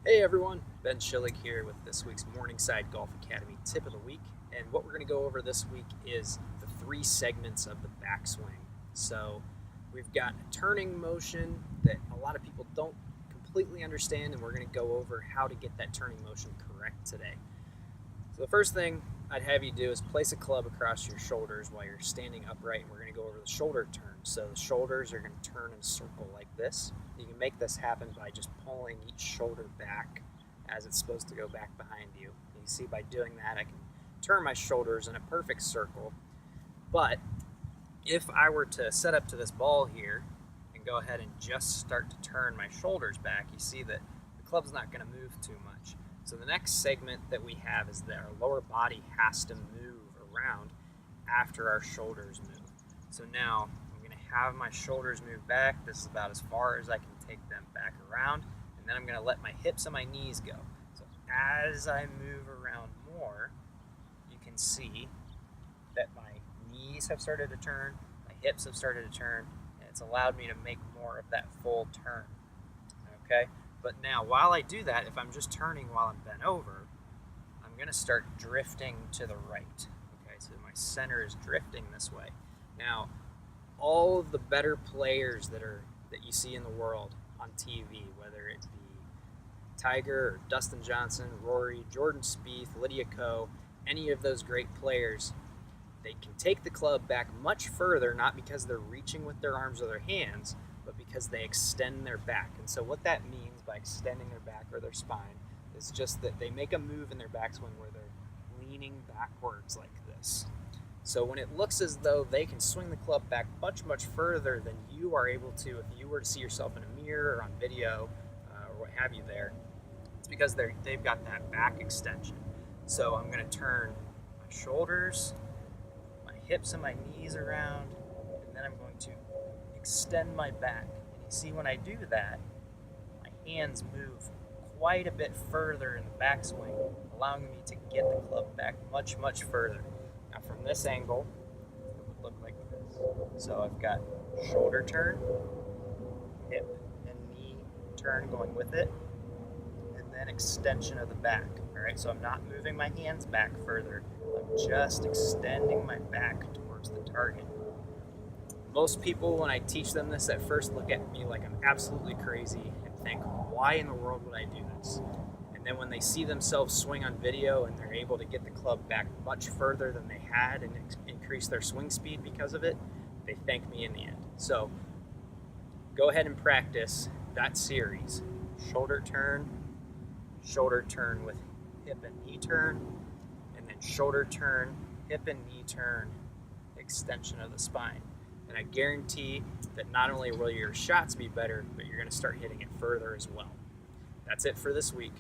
Hey everyone, Ben Schillig here with this week's Morningside Golf Academy tip of the week. And what we're going to go over this week is the three segments of the backswing. So we've got a turning motion that a lot of people don't completely understand, and we're going to go over how to get that turning motion correct today. So the first thing I'd have you do is place a club across your shoulders while you're standing upright, and we're going to go over the shoulder turn. So the shoulders are going to turn in a circle like this. You can make this happen by just pulling each shoulder back as it's supposed to go back behind you. You see, by doing that, I can turn my shoulders in a perfect circle. But if I were to set up to this ball here and go ahead and just start to turn my shoulders back, you see that the club's not going to move too much. So the next segment that we have is that our lower body has to move around after our shoulders move. So now I'm going to have my shoulders move back. This is about as far as I can take them back around. And then I'm going to let my hips and my knees go. So as I move around more, you can see that my knees have started to turn, my hips have started to turn, and it's allowed me to make more of that full turn. Okay? But now, while I do that, if I'm just turning while I'm bent over, I'm going to start drifting to the right. Okay, so my center is drifting this way. Now, all of the better players that you see in the world on TV, whether it be Tiger or Dustin Johnson, Rory, Jordan Spieth, Lydia Ko, any of those great players, they can take the club back much further, not because they're reaching with their arms or their hands, but because they extend their back. And so what that means by extending their back or their spine is just that they make a move in their backswing where they're leaning backwards like this. So when it looks as though they can swing the club back much, much further than you are able to if you were to see yourself in a mirror or on video or what have you there, it's because they've got that back extension. So I'm going to turn my shoulders, my hips and my knees around, and then I'm going to extend my back. And you see when I do that, my hands move quite a bit further in the backswing, allowing me to get the club back much, much further. Now from this angle, it would look like this. So I've got shoulder turn, hip and knee turn going with it, and then extension of the back. All right, so I'm not moving my hands back further. I'm just extending my back towards the target. Most people, when I teach them this, at first look at me like I'm absolutely crazy and think, why in the world would I do this? And then when they see themselves swing on video and they're able to get the club back much further than they had and increase their swing speed because of it, they thank me in the end. So go ahead and practice that series. Shoulder turn with hip and knee turn, and then shoulder turn, hip and knee turn, extension of the spine. And I guarantee that not only will your shots be better, but you're going to start hitting it further as well. That's it for this week.